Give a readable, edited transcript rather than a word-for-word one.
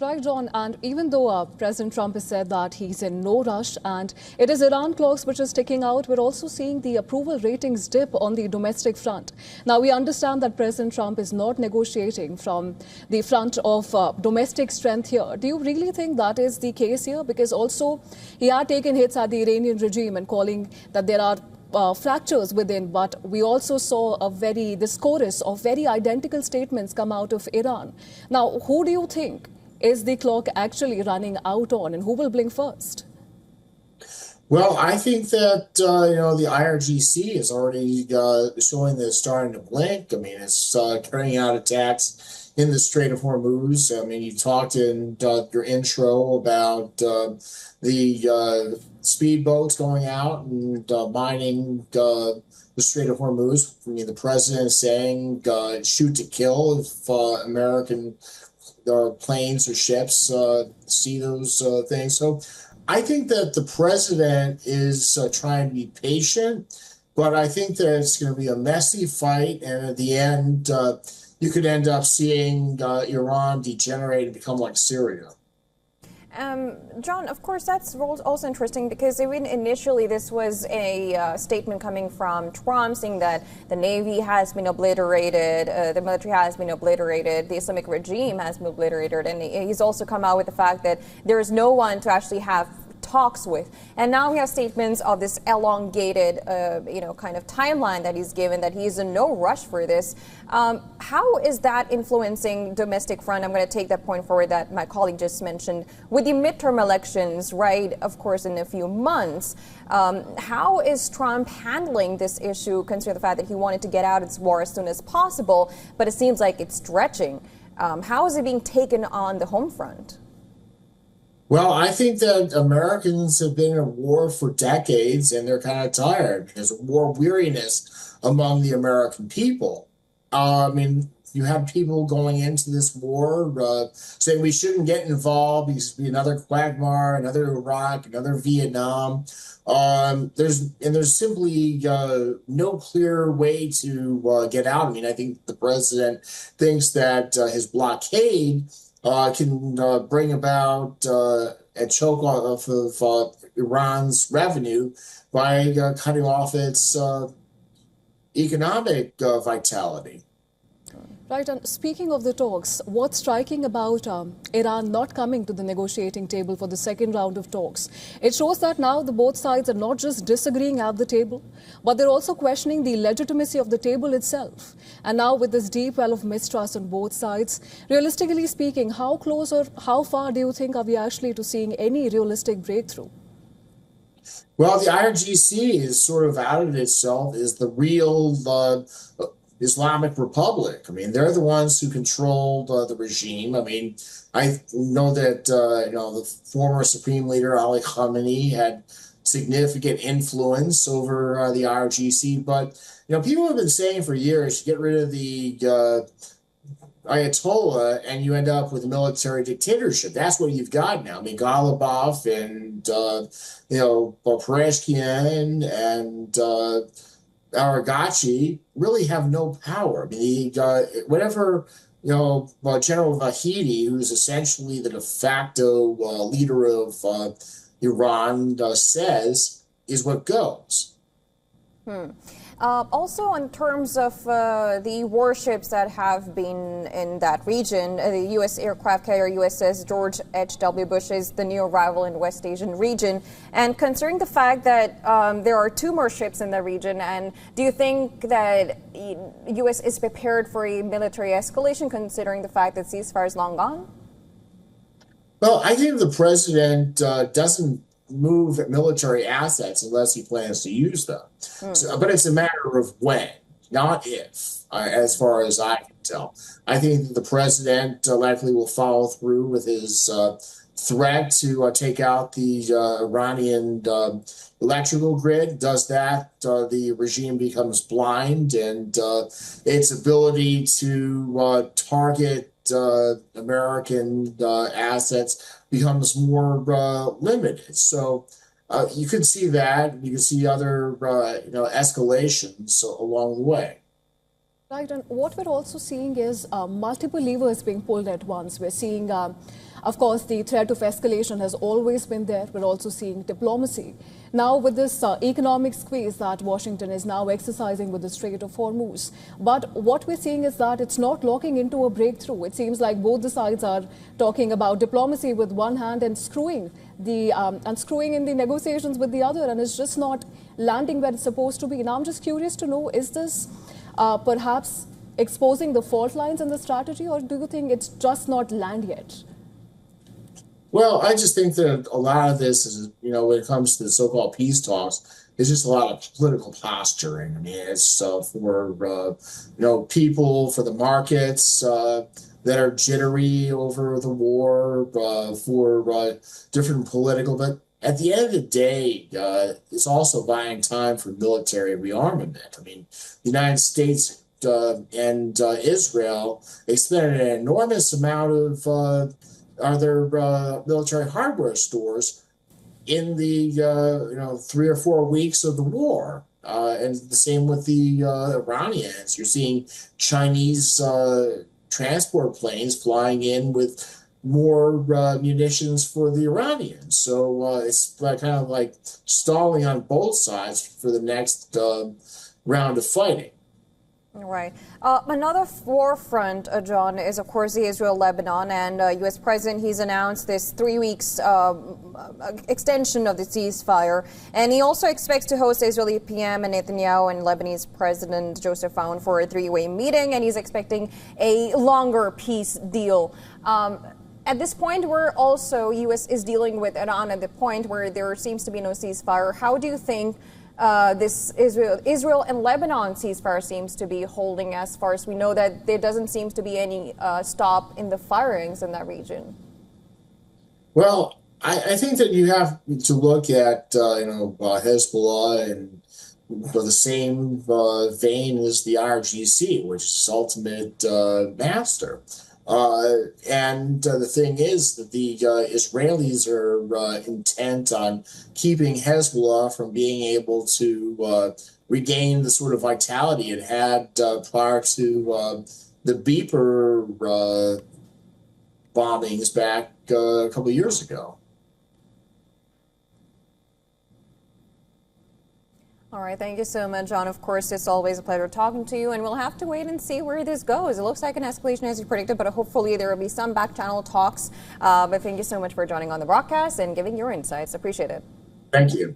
Right, John, and even though President Trump has said that he's in no rush and it is Iran clocks which is ticking out, we're also seeing the approval ratings dip on the domestic front. Now, we understand that President Trump is not negotiating from the front of domestic strength here. Do you really think that is the case here? Because also he had taken hits at the Iranian regime and calling that there are fractures within, but we also saw this chorus of very identical statements come out of Iran. Now, who do you think is the clock actually running out on, and who will blink first? Well, I think that the IRGC is already showing that it's starting to blink. I mean, it's carrying out attacks in the Strait of Hormuz. I mean, you talked in your intro about the speedboats going out and mining the Strait of Hormuz. I mean, the president is saying shoot to kill if American planes or ships see those things. So I think that the president is trying to be patient, but I think that it's going to be a messy fight. And at the end, you could end up seeing Iran degenerate and become like Syria. John, of course, that's also interesting because even initially this was a statement coming from Trump saying that the Navy has been obliterated, the military has been obliterated, the Islamic regime has been obliterated, and he's also come out with the fact that there is no one to actually have talks with. And now we have statements of this elongated, kind of timeline that he's given, that he's in no rush for this. How is that influencing domestic front? I'm going to take that point forward that my colleague just mentioned. With the midterm elections, right, of course, in a few months, how is Trump handling this issue, considering the fact that he wanted to get out of this war as soon as possible, but it seems like it's stretching? How is it being taken on the home front? Well, I think that Americans have been in a war for decades and they're kind of tired. There's war weariness among the American people. I mean, you have people going into this war saying we shouldn't get involved. It should be another Quagmire, another Iraq, another Vietnam. There's simply no clear way to get out. I mean, I think the president thinks that his blockade can bring about a choke off of Iran's revenue by cutting off its economic vitality. Right, and speaking of the talks, what's striking about Iran not coming to the negotiating table for the second round of talks? It shows that now the both sides are not just disagreeing at the table, but they're also questioning the legitimacy of the table itself. And now with this deep well of mistrust on both sides, realistically speaking, how close or how far do you think are we actually to seeing any realistic breakthrough? Well, the IRGC is sort of outed itself as the real Islamic Republic. I mean, they're the ones who controlled the regime. I mean, I know that the former Supreme Leader Ali Khamenei had significant influence over the IRGC, but people have been saying for years, get rid of the Ayatollah and you end up with a military dictatorship. That's what you've got now. I mean, Ghalibaf and Pereshkian and Aragachi really have no power. I mean, whatever General Vahidi, who's essentially the de facto leader of Iran, says is what goes. Also, in terms of the warships that have been in that region, the U.S. aircraft carrier USS George H.W. Bush is the new arrival in the West Asian region. And considering the fact that there are two more ships in the region, and do you think that U.S. is prepared for a military escalation, considering the fact that ceasefire is long gone? Well, I think the president doesn't move military assets unless he plans to use them. But it's a matter of when, not if, as far as I can tell. I think that the president likely will follow through with his threat to take out the Iranian electrical grid. Does that, the regime becomes blind and its ability to target American assets becomes more limited. So you could see that. You could see other escalations along the way. Right, and what we're also seeing is multiple levers being pulled at once. We're seeing Of course, the threat of escalation has always been there. We're also seeing diplomacy. Now, with this economic squeeze that Washington is now exercising with the Strait of Hormuz. But what we're seeing is that it's not locking into a breakthrough. It seems like both the sides are talking about diplomacy with one hand and screwing in the negotiations with the other, and it's just not landing where it's supposed to be. Now, I'm just curious to know, is this perhaps exposing the fault lines in the strategy, or do you think it's just not land yet? Well, I just think that a lot of this is, when it comes to the so-called peace talks, it's just a lot of political posturing. I mean, it's for people, for the markets that are jittery over the war, for different political. But at the end of the day, it's also buying time for military rearmament. I mean, the United States and Israel, they spent an enormous amount of their military hardware stores in the 3 or 4 weeks of the war, and the same with the Iranians. You're seeing Chinese transport planes flying in with more munitions for the Iranians. So it's kind of like stalling on both sides for the next round of fighting. Right. Another forefront, John, is, of course, the Israel-Lebanon, and U.S. President, he's announced this 3 weeks extension of the ceasefire, and he also expects to host Israeli PM and Netanyahu and Lebanese President Joseph Aoun for a three-way meeting, and he's expecting a longer peace deal. At this point, where also U.S. is dealing with Iran at the point where there seems to be no ceasefire, how do you think this Israel and Lebanon ceasefire seems to be holding, as far as we know that there doesn't seem to be any stop in the firings in that region? Well, I think that you have to look at Hezbollah and the same vein as the IRGC, which is ultimate master. And the thing is that the Israelis are intent on keeping Hezbollah from being able to regain the sort of vitality it had prior to the Beeper bombings back a couple of years ago. All right, thank you so much, John. Of course, it's always a pleasure talking to you, and we'll have to wait and see where this goes. It looks like an escalation as you predicted, but hopefully there will be some back-channel talks. But thank you so much for joining on the broadcast and giving your insights. Appreciate it. Thank you.